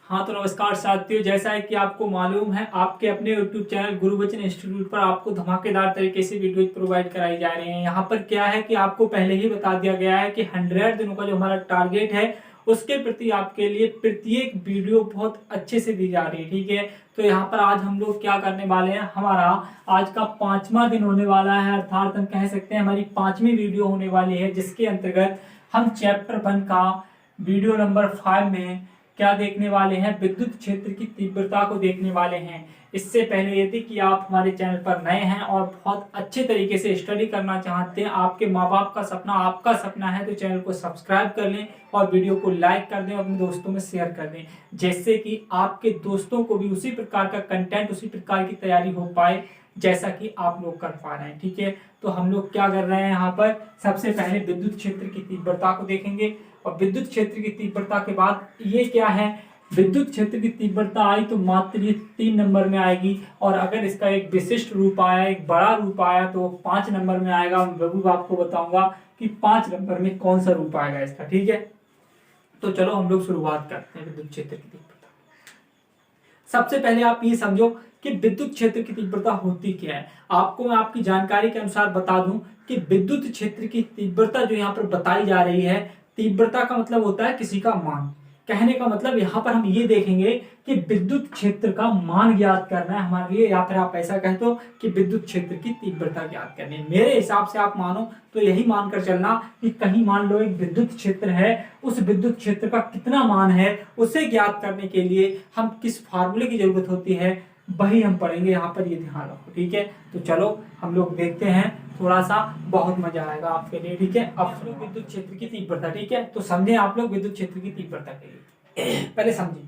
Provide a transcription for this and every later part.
हाँ तो नमस्कार साथियों, जैसा है कि आपको मालूम है आपके अपने YouTube चैनल गुरुवचन इंस्टीट्यूट पर आपको धमाकेदार तरीके से वीडियो प्रोवाइड कराई जा रही हैं। यहाँ पर क्या है कि आपको पहले ही बता दिया गया है कि 100 दिनों का जो हमारा टारगेट है उसके प्रति आपके लिए प्रत्येक वीडियो बहुत अच्छे से दी जा रही है। ठीक है, तो यहाँ पर आज हम लोग क्या करने वाले हैं, हमारा आज का 5वां दिन होने वाला है, अर्थात हम कह सकते हैं हमारी 5वीं वीडियो होने वाली है, जिसके अंतर्गत हम चैप्टर 1 का वीडियो नंबर 5 में क्या देखने वाले हैं, विद्युत क्षेत्र की तीव्रता को देखने वाले हैं। इससे पहले यदि कि आप हमारे चैनल पर नए हैं और बहुत अच्छे तरीके से स्टडी करना चाहते हैं, आपके माँ बाप का सपना आपका सपना है, तो चैनल को सब्सक्राइब कर लें और वीडियो को लाइक कर दें और अपने दोस्तों में शेयर कर दें, जिससे कि आपके दोस्तों को भी उसी प्रकार का कंटेंट, उसी प्रकार की तैयारी हो पाए जैसा कि आप लोग कर पा रहे हैं। ठीक है, तो हम लोग क्या कर रहे हैं, यहाँ पर सबसे पहले विद्युत क्षेत्र की तीव्रता को देखेंगे और विद्युत क्षेत्र की तीव्रता के बाद ये क्या है, विद्युत क्षेत्र की तीव्रता आई तो मात्र ये 3 नंबर में आएगी, और अगर इसका एक विशिष्ट रूप आया, एक बड़ा रूप आया तो 5 नंबर में आएगा। मैं भी आपको बताऊंगा कि 5 नंबर में कौन सा रूप आएगा इसका। ठीक है, तो चलो हम लोग शुरुआत करते हैं विद्युत क्षेत्र की तीव्रता। सबसे पहले आप ये समझो कि विद्युत क्षेत्र की तीव्रता होती क्या है। आपको मैं आपकी जानकारी के अनुसार बता दूं कि विद्युत क्षेत्र की तीव्रता जो यहाँ पर बताई जा रही है, तीव्रता का मतलब होता है किसी का मान। कहने का मतलब यहाँ पर हम ये देखेंगे कि विद्युत क्षेत्र का मान ज्ञात करना है हमारे लिए, या फिर आप ऐसा कह दो कि विद्युत क्षेत्र की तीव्रता ज्ञात करनी है। मेरे हिसाब से आप मानो तो यही मानकर चलना कि कहीं मान लो एक विद्युत क्षेत्र है, उस विद्युत क्षेत्र का कितना मान है उसे ज्ञात करने के लिए हम किस फार्मूले की जरूरत होती है वही हम पढ़ेंगे। यहाँ पर ये ध्यान रखो। ठीक है, तो चलो हम लोग देखते हैं, थोड़ा सा बहुत मजा आएगा आपके लिए। ठीक है, अब लोग विद्युत क्षेत्र की तीव्रता, ठीक है, तो समझे आप लोग विद्युत क्षेत्र की तीव्रता के लिए पहले समझिए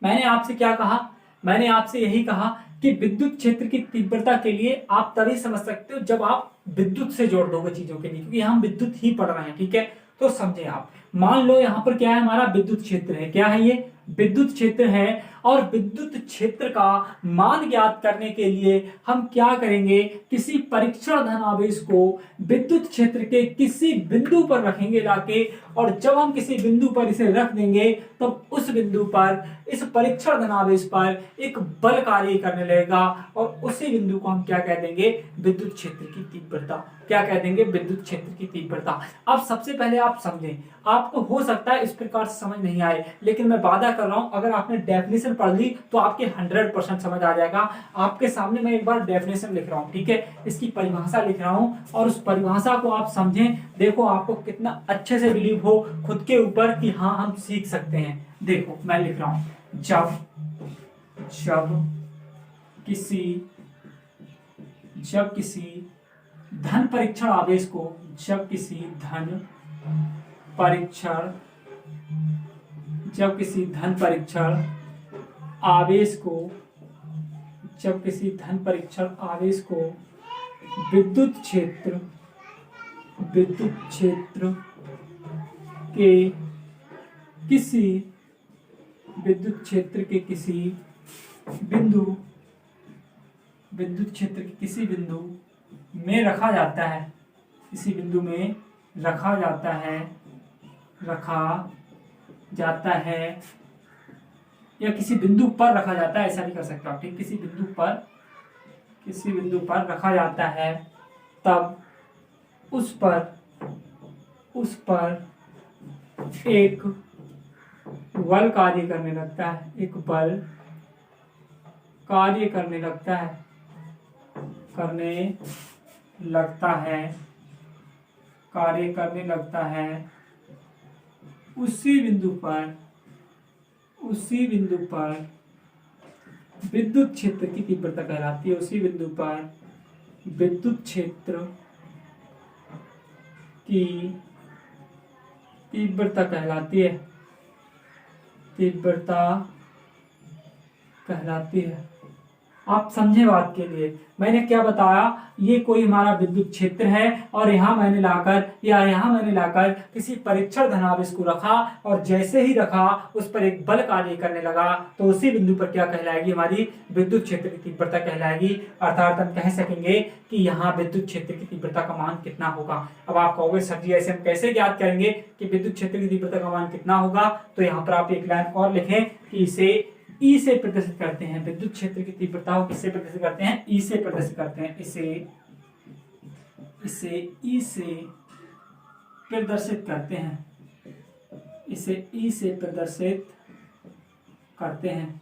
मैंने आपसे क्या कहा। मैंने आपसे यही कहा कि विद्युत क्षेत्र की तीव्रता के लिए आप तभी समझ सकते हो जब आप विद्युत से जोड़ दोगे चीजों के लिए, क्योंकि हम विद्युत ही पढ़ रहे हैं। ठीक है, तो समझे आप, मान लो यहाँ पर क्या है, हमारा विद्युत क्षेत्र है। क्या है ये, विद्युत क्षेत्र है, और विद्युत क्षेत्र का मान ज्ञात करने के लिए हम क्या करेंगे, किसी परीक्षण धनावेश को विद्युत क्षेत्र के किसी बिंदु पर रखेंगे लाके, और जब हम किसी बिंदु पर इसे रख देंगे तब उस बिंदु पर इस परीक्षण धनावेश पर एक बल कार्य करने लगेगा, और उसी बिंदु को हम क्या कह देंगे, विद्युत क्षेत्र की तीव्रता। क्या कह देंगे, विद्युत क्षेत्र की तीव्रता। अब सबसे पहले आप समझें, आपको हो सकता है इस प्रकार से समझ नहीं आए, लेकिन मैं वादा कर रहा हूं अगर आपने डेफिनेशन पढ़ ली तो आपके 100% समझ आ जाएगा। आपके सामने मैं एक बार डेफिनेशन लिख रहा हूं, ठीक है, इसकी परिभाषा लिख रहा हूं, और उस परिभाषा को आप समझें। देखो आपको कितना अच्छे से बिलीव हो खुद के ऊपर कि हाँ हम सीख सकते हैं। देखो मैं लिख रहा हूं, जब किसी धन परीक्षण आवेश को, जब किसी धन परीक्षण आवेश को विद्युत क्षेत्र के किसी बिंदु में रखा जाता है, या किसी बिंदु पर रखा जाता है, ऐसा भी कर सकते हो आप। ठीक, किसी बिंदु पर रखा जाता है, तब उस पर एक बल कार्य करने लगता है, उसी बिंदु पर विद्युत क्षेत्र की तीव्रता कहलाती है। उसी बिंदु पर विद्युत क्षेत्र की तीव्रता कहलाती है। आप समझे बात के लिए मैंने क्या बताया, ये कोई हमारा विद्युत क्षेत्र है और यहाँ मैंने लाकर किसी परीक्षण धनावेश को रखा और जैसे ही रखा उस पर एक बल कार्य करने लगा तो उसी बिंदु पर क्या कहलाएगी, हमारी विद्युत क्षेत्र की तीव्रता कहलाएगी। अर्थात हम कह सकेंगे कि यहाँ विद्युत क्षेत्र की तीव्रता का मान कितना होगा। अब आप कहोगे सर जी ऐसे हम कैसे ज्ञात करेंगे कि विद्युत क्षेत्र की तीव्रता का मान कितना होगा, तो यहाँ पर आप एक लाइन और लिखें कि इसे ई से प्रदर्शित करते हैं। विद्युत क्षेत्र की तीव्रता को किससे प्रदर्शित करते हैं, ई से प्रदर्शित करते हैं। इसे ई से प्रदर्शित करते हैं, इसे ई से प्रदर्शित करते हैं।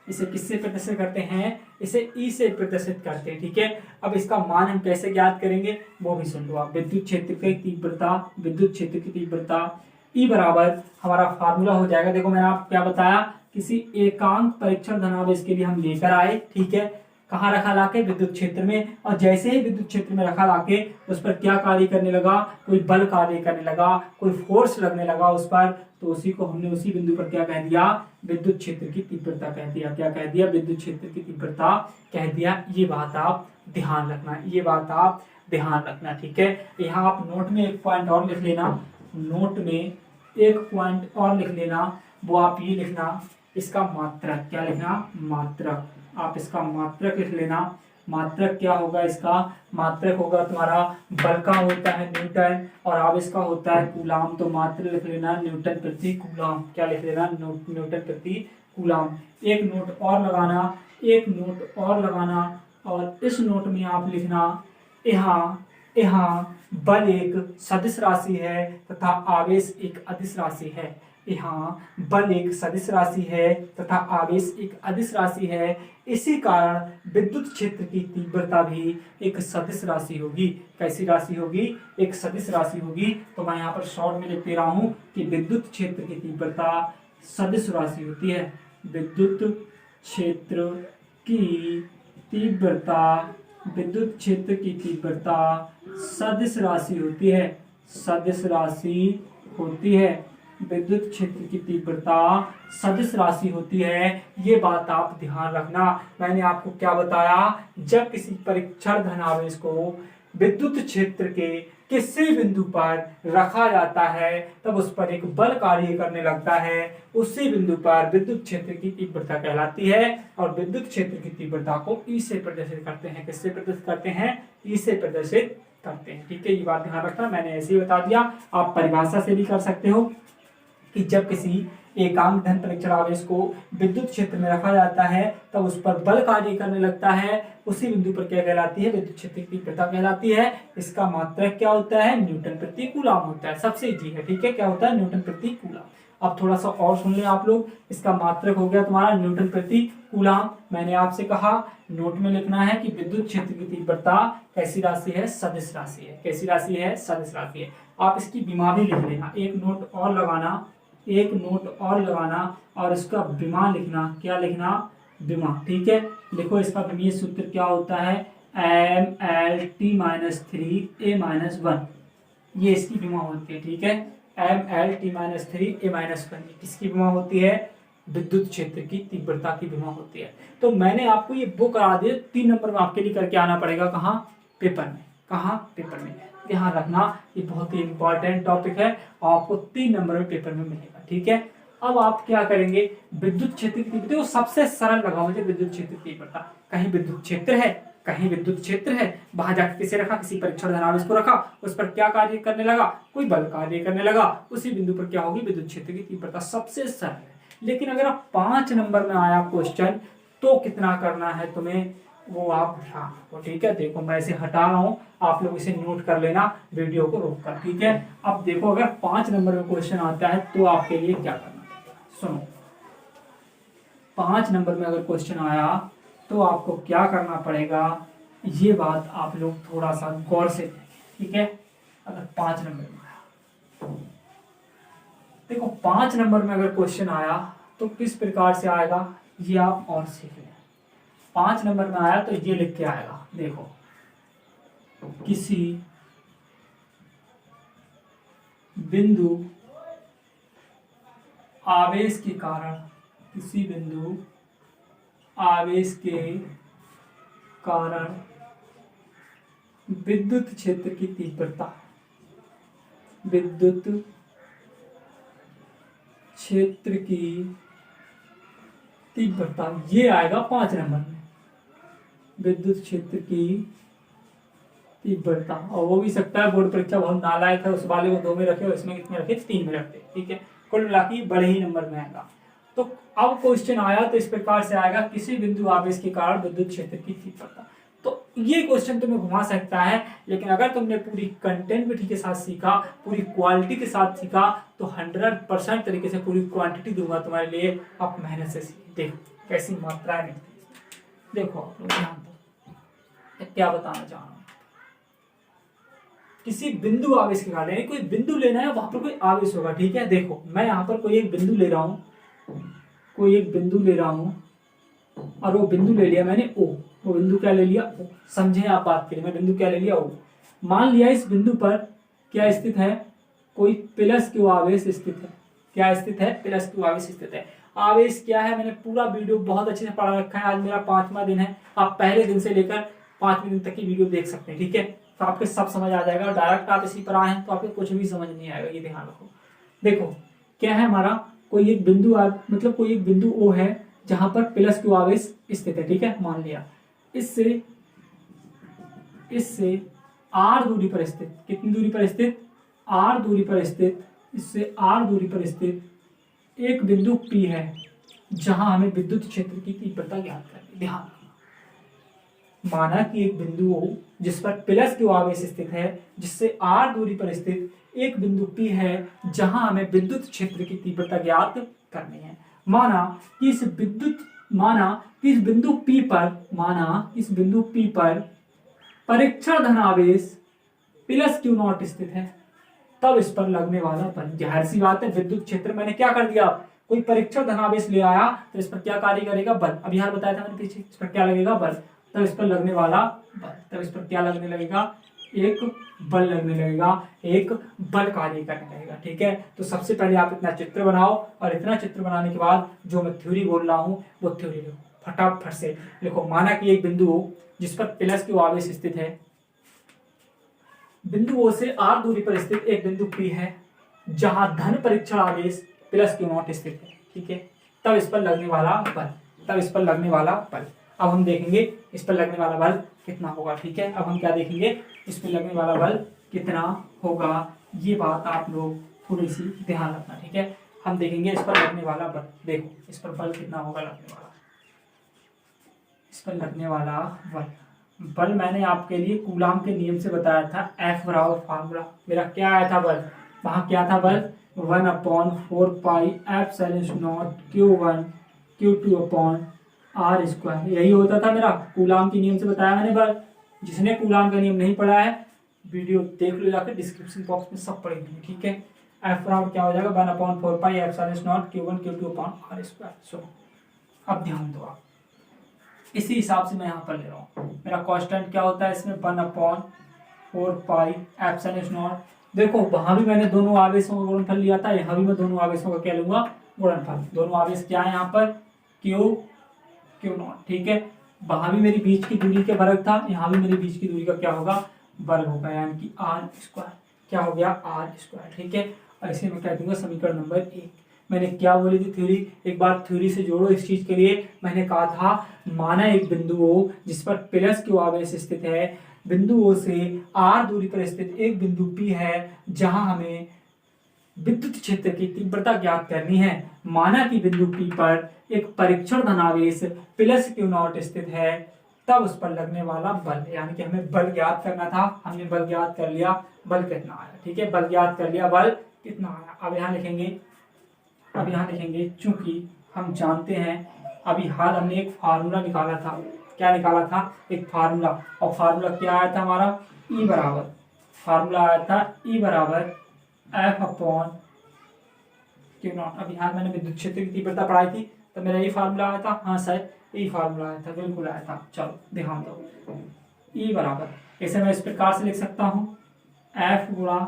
इसे किससे प्रदर्शित करते हैं, इसे ई से प्रदर्शित करते हैं। ठीक है, अब इसका मान हम कैसे ज्ञात करेंगे वो भी सुन लो आप। विद्युत क्षेत्र की तीव्रता, विद्युत क्षेत्र की तीव्रता ई बराबर हमारा फार्मूला हो जाएगा। देखो मैंने आपको क्या बताया, किसी एकांक परीक्षण धनावेश के लिए हम लेकर आए। ठीक है, कहाँ रखा लाके, विद्युत क्षेत्र में, और जैसे ही विद्युत क्षेत्र में रखा लाके उस पर क्या कार्य करने लगा, कोई बल कार्य करने लगा, कोई फोर्स लगने लगा उस पर, तो उसी को हमने उसी बिंदु पर क्या कह दिया, विद्युत क्षेत्र की तीव्रता कह दिया। क्या कह दिया, विद्युत क्षेत्र की तीव्रता कह दिया। ये बात आप ध्यान रखना, ये बात आप ध्यान रखना। ठीक है, यहाँ आप नोट में एक पॉइंट और लिख लेना, नोट में एक पॉइंट और लिख लेना, वो आप ये लिखना, इसका मात्रक। क्या लिखना, मात्रक। आप इसका मात्रक लिख लेना। मात्रक क्या होगा, इसका मात्रक होगा तुम्हारा बल का होता है न्यूटन और अब इसका होता है कूलाम, तो मात्रक लिख लेना न्यूटन प्रति कूलाम। क्या लिख लेना, न्यूटन प्रति कूलाम। एक नोट और लगाना, एक नोट और लगाना, और इस नोट में आप लिखना, यहाँ बल एक सदिश राशि है तथा आवेश एक अदिश राशि है। यहाँ बल एक सदिश राशि है तथा आवेश एक अदिश राशि है, इसी कारण विद्युत क्षेत्र की तीव्रता भी एक सदिश राशि होगी। कैसी राशि होगी, एक सदिश राशि होगी। तो मैं यहाँ पर शॉर्ट में लिख दे रहा हूँ कि विद्युत क्षेत्र की तीव्रता सदिश राशि होती है। विद्युत क्षेत्र की तीव्रता, विद्युत क्षेत्र की तीव्रता सदिश राशि होती है, सदिश राशि होती है। विद्युत क्षेत्र की तीव्रता सदिश राशि होती है, ये बात आप ध्यान रखना। मैंने आपको क्या बताया, जब किसी परीक्षण धनावेश को विद्युत क्षेत्र के किसी बिंदु पर रखा जाता है तब उस पर एक बल कार्य करने लगता है, उसी बिंदु पर विद्युत क्षेत्र की तीव्रता कहलाती है। और विद्युत क्षेत्र की तीव्रता को ई से प्रदर्शित करते हैं। किससे प्रदर्शित करते हैं, ई से प्रदर्शित करते हैं। ठीक है, ये बात ध्यान रखना, मैंने ऐसे ही बता दिया। आप परिभाषा से भी कर सकते हो कि जब किसी एकांक धन परीक्षण आवेश को विद्युत क्षेत्र में रखा जाता है तब उस पर बल कार्य करने लगता है, उसी बिंदु पर क्या कहलाती है, विद्युत क्षेत्र की तीव्रता कहलाती है। इसका मात्रक क्या होता है, न्यूटन प्रति कूलाम होता है। सबसे इजी है। ठीक है, क्या होता है, न्यूटन प्रति कूलाम। अब थोड़ा सा और सुन लें आप लोग, इसका मात्रक हो गया तुम्हारा न्यूटन प्रति कूलाम। मैंने आपसे कहा नोट में लिखना है कि विद्युत क्षेत्र की तीव्रता कैसी राशि है, सदिश राशि है। कैसी राशि है, सदिश राशि है। आप इसकी विमा भी लिख लेना, एक नोट और लगाना, एक नोट और लगाना और इसका विमा लिखना। क्या लिखना, विमा। ठीक है, लिखो इसका विमीय सूत्र क्या होता है, MLT-3A-1, ये इसकी विमा होती है। ठीक है, MLT-3A-1 किसकी विमा होती है, विद्युत क्षेत्र की तीव्रता की विमा होती है। तो मैंने आपको ये बुक करा दिया, 3 नंबर में आपके लिए करके आना पड़ेगा। कहाँ, पेपर में। कहाँ, पेपर में। ध्यान रखना, ये बहुत ही इंपॉर्टेंट टॉपिक है और आपको 3 नंबर में पेपर में मिलेगा। ठीक है, अब आप क्या करेंगे, विद्युत क्षेत्र की तीव्रता को सबसे सरल लगा मुझे, विद्युत क्षेत्र की तीव्रता। कहीं विद्युत क्षेत्र है, कहीं विद्युत क्षेत्र है, वहां जाकर किसे रखा, किसी परीक्षण धनावेश को रखा, उस पर क्या कार्य करने लगा, कोई बल कार्य करने लगा, उसी बिंदु पर क्या होगी, विद्युत क्षेत्र की तीव्रता। सबसे सरल है। लेकिन अगर आप 5 नंबर में आया क्वेश्चन तो कितना करना है तुम्हें, वो आप ध्यान रखो। ठीक है, देखो मैं इसे हटा रहा हूं, आप लोग इसे नोट कर लेना वीडियो को रोककर। ठीक है, अब देखो अगर 5 नंबर में क्वेश्चन आता है तो आपके लिए क्या करना पड़ेगा, सुनो। 5 नंबर में अगर क्वेश्चन आया तो आपको क्या करना पड़ेगा, ये बात आप लोग थोड़ा सा गौर से देखें। ठीक है, अगर 5 नंबर में आया, देखो 5 नंबर में अगर क्वेश्चन आया तो किस प्रकार से आएगा, ये आप और सीख लें। 5 नंबर में आया तो ये लिख के आएगा, देखो किसी बिंदु आवेश के कारण, किसी बिंदु आवेश के कारण विद्युत क्षेत्र की तीव्रता, विद्युत क्षेत्र की तीव्रता, ये आएगा 5 नंबर में, विद्युत क्षेत्र की तीव्रता। और वो भी सकता है बोर्ड परीक्षा बहुत नालायक है, उस वाले को 2 में रखे और इसमें कितने रखे, 3 में रखते, ठीक है। कुल मिला के बड़े ही नंबर में आएगा। तो अब क्वेश्चन आया तो इस प्रकार से आएगा, किसी बिंदु आवेश के कारण विद्युत क्षेत्र की तीव्रता। तो ये क्वेश्चन तुम्हें घुमा सकता है, लेकिन अगर तुमने पूरी कंटेंट के साथ सीखा, पूरी क्वालिटी के साथ सीखा, तो 100% तरीके से पूरी क्वांटिटी दूंगा तुम्हारे लिए। आप मेहनत से सीखो, देखो कैसी मात्राएं निकलती। देखो आप लोग ध्यान दो, क्या बताना चाह रहा हूं। किसी बिंदु आवेश के कारण, कोई बिंदु लेना है, वहां पर कोई आवेश होगा, ठीक है। देखो मैं यहाँ पर कोई एक बिंदु ले रहा हूँ, कोई एक बिंदु ले रहा हूँ, और वो बिंदु ले लिया मैंने O। वो बिंदु क्या ले लिया O, समझे आप बात के लिए। मैं बिंदु क्या ले लिया O। मान लिया इस बिंदु पर क्या स्थित है, कोई प्लस क्यू आवेश स्थित है। क्या स्थित है, प्लस क्यू आवेश स्थित है। आवेश क्या है, मैंने पूरा वीडियो बहुत अच्छे से पढ़ा रखा है। आज मेरा 5वां दिन है, आप पहले दिन से लेकर 5वें दिन तक की वीडियो देख सकते हैं, ठीक है। तो आपको सब समझ आ जाएगा। डायरेक्ट आप इसी पर आए हैं तो आपको कुछ भी समझ नहीं आएगा, ये ध्यान रखो। देखो क्या है हमारा, कोई एक बिंदु मतलब कोई एक बिंदु O है जहां पर प्लस क्यू आवेश स्थित है, ठीक है। मान लिया इससे R दूरी पर स्थित, कितनी दूरी पर स्थित, R दूरी पर स्थित, इससे R दूरी पर स्थित एक बिंदु P है जहां हमें विद्युत क्षेत्र की तीव्रता ज्ञात करनी। ध्यान रखना, माना कि एक बिंदु O जिस पर प्लस क्यू आवेश स्थित है, जिससे R दूरी पर स्थित एक बिंदु P है जहां हमें विद्युत क्षेत्र की तीव्रता ज्ञात करनी है। माना कि इस बिंदु P पर परीक्षण धनावेश प्लस क्यू नॉट स्थित है, तब इस पर लगने वाला बल, जाहिर सी बात है विद्युत क्षेत्र मैंने क्या कर दिया, कोई परीक्षण धनावेश ले आया तो इस पर क्या कार्य करेगा, बल। अभी यहाँ बताया था मैंने पीछे, इस पर क्या लगेगा, बल। तब इस पर लगने वाला बल, तब इस पर क्या लगने लगेगा, एक बल लगने लगेगा, एक बल कार्य करने लगेगा, ठीक है। तो सबसे पहले आप इतना चित्र बनाओ, और इतना चित्र बनाने के बाद जो मैं थ्योरी बोल रहा हूँ वो थ्योरी लिखो, फटाफट से लिखो। माना कि एक बिंदु हो जिस पर प्लस क्यू आवेश स्थित है, बिंदु O से R दूरी पर स्थित एक बिंदु P है जहां धन परीक्षण आवेश प्लस क्यू नॉट स्थित है, ठीक है। तब इस पर लगने वाला बल, अब हम देखेंगे इस पर लगने वाला बल कितना होगा, ठीक है। अब हम क्या देखेंगे, इस पर लगने वाला बल कितना होगा, ये बात आप लोग थोड़ी सी ध्यान रखना, ठीक है। हम देखेंगे इस पर लगने वाला बल, देखो इस पर बल कितना होगा लगने वाला, इस पर लगने वाला बल मैंने आपके लिए कूलाम के नियम से बताया था। F बराबर फार्मूला मेरा क्या आया था, बल वहां क्या था, बल 1/4 pi epsilon Q1 Q2 R square, यही होता था मेरा। कूलाम के नियम से बताया मैंने बल। जिसने कूलाम का नियम नहीं पढ़ा है वीडियो देख लो जाकर, डिस्क्रिप्शन बॉक्स में सब पढ़ेंगे, ठीक है। F बराबर क्या हो जाएगा, 1/4 pi epsilon Q1 Q2 R square. So अब ध्यान दो आप, इसी हिसाब से मैं यहाँ पर ले रहा हूँ। मेरा कांस्टेंट क्या होता है इसमें, 1/4 पाई एप्सिलॉन। देखो वहां भी मैंने दोनों आवेशों का गुणनफल लिया था, यहाँ भी मैं दोनों आवेशों का क्या लूंगा, गुणनफल। दोनों आवेश क्या है यहाँ पर, Q नॉट, ठीक है। वहां भी मेरी बीच की दूरी का वर्ग था, यहाँ भी मेरी बीच की दूरी का क्या होगा, वर्ग होगा, यानी कि R स्क्वायर। क्या हो गया, R स्क्वायर, ठीक है। ऐसे मैं कह दूंगा समीकरण नंबर 1। मैंने क्या बोली थी थ्योरी, एक बार थ्योरी से जोड़ो इस चीज के लिए। मैंने कहा था माना एक बिंदु O जिस पर प्लस क्यू आवेश स्थित है, बिंदु O से R दूरी पर स्थित एक बिंदु P है जहां हमें विद्युत क्षेत्र की तीव्रता ज्ञात करनी है। माना कि बिंदु P पर एक परीक्षण धनावेश प्लस क्यू नॉट स्थित है, तब उस पर लगने वाला बल, यानी कि हमें बल ज्ञात करना था। हमने बल ज्ञात कर लिया, बल कितना आया, ठीक है। बल ज्ञात कर लिया, बल कितना आया। अब यहाँ लिखेंगे चूंकि हम जानते हैं, अभी हाल हमने एक फार्मूला निकाला था। क्या निकाला था, एक फार्मूला। और फार्मूला क्या आया था हमारा, E बराबर, फार्मूला आया था E बराबर F/Q नॉट। अभी हाल मैंने विद्युत क्षेत्र की तीव्रता पढ़ाई थी, तो मेरा ये फार्मूला आया था, हाँ सर यही फार्मूला आया था, बिल्कुल आया था। चलो ध्यान दो, E बराबर, इसे मैं इस प्रकार से लिख सकता हूँ, F गुणा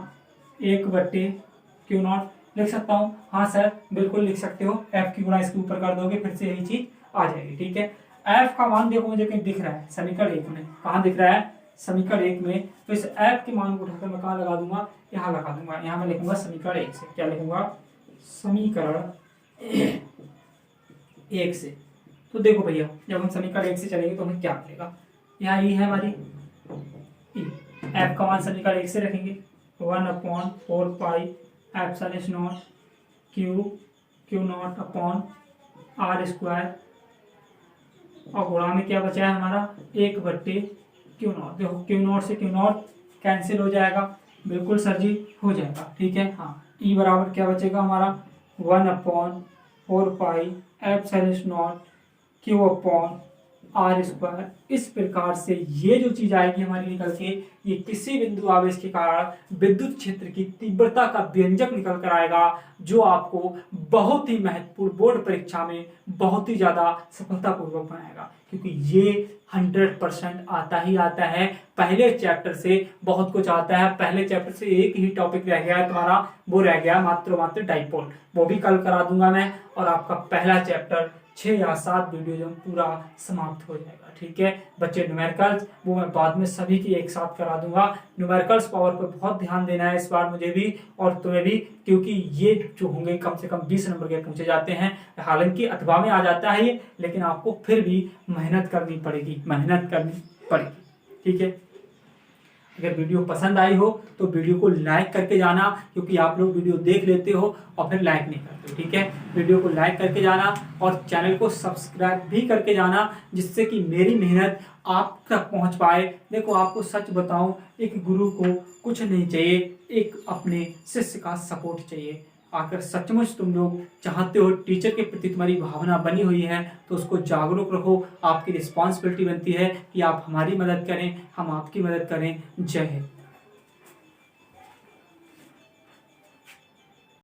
1/Q नॉट लिख सकता हूँ। हाँ सर बिल्कुल लिख सकते हो, F की गुणा इसके ऊपर कर दोगे फिर से यही चीज आ जाएगी, ठीक है। एफ का मान देखो मुझे कहीं दिख रहा है समीकरण 1 में, कहाँ दिख रहा है, समीकरण 1 में। तो इस एफ के मान को उठाकर मैं कहाँ लगा दूंगा, यहाँ लगा दूंगा। यहाँ मैं लिखूंगा समीकरण 1 से, क्या लिखूंगा, समीकरण 1 से। तो देखो भैया जब हम समीकरण 1 से चलेंगे तो हमें क्या मिलेगा, यहाँ ई है हमारी, एफ का मान समीकरण 1 से रखेंगे 1/4 pi epsilon naught Q naught upon R square, और गुणा में क्या बचा है हमारा 1/क्यू नॉट। देखो क्यू नॉट से क्यू नॉट कैंसिल हो जाएगा, बिल्कुल सर जी हो जाएगा, ठीक है। हाँ, ई बराबर क्या बचेगा हमारा 1/4 pi epsilon naught Q upon R square. इस प्रकार से ये जो चीज आएगी हमारी निकल के, ये किसी बिंदु आवेश के कारण विद्युत क्षेत्र की तीव्रता का व्यंजक निकल कर आएगा, जो आपको बहुत ही महत्वपूर्ण बोर्ड परीक्षा में बहुत ही ज्यादा सफलतापूर्वक बनाएगा, क्योंकि ये 100% आता ही आता है। पहले चैप्टर से बहुत कुछ आता है, पहले चैप्टर से एक ही टॉपिक रह गया है तुम्हारा, वो रह गया मात्र डाइपोल, वो भी कल करा दूंगा मैं, और आपका पहला चैप्टर 6 या 7 वीडियो जो पूरा समाप्त हो जाएगा, ठीक है बच्चे। न्यूमेरिकल्स वो मैं बाद में सभी की एक साथ करा दूंगा। न्यूमेरिकल्स पावर पर बहुत ध्यान देना है इस बार मुझे भी और तुम्हें भी, क्योंकि ये जो होंगे कम से कम 20 नंबर के पूछे जाते हैं। हालांकि अथवा में आ जाता है ये, लेकिन आपको फिर भी मेहनत करनी पड़ेगी, ठीक है। अगर वीडियो पसंद आई हो तो वीडियो को लाइक करके जाना, क्योंकि आप लोग वीडियो देख लेते हो और फिर लाइक नहीं करते हो, ठीक है। वीडियो को लाइक करके जाना और चैनल को सब्सक्राइब भी करके जाना, जिससे कि मेरी मेहनत आप तक पहुंच पाए। देखो आपको सच बताऊं, एक गुरु को कुछ नहीं चाहिए, एक अपने शिष्य का सपोर्ट चाहिए। अगर सचमुच तुम लोग चाहते हो, टीचर के प्रति तुम्हारी भावना बनी हुई है, तो उसको जागरूक रहो। आपकी रिस्पॉन्सिबिलिटी बनती है कि आप हमारी मदद करें, हम आपकी मदद करें। जय हिंद।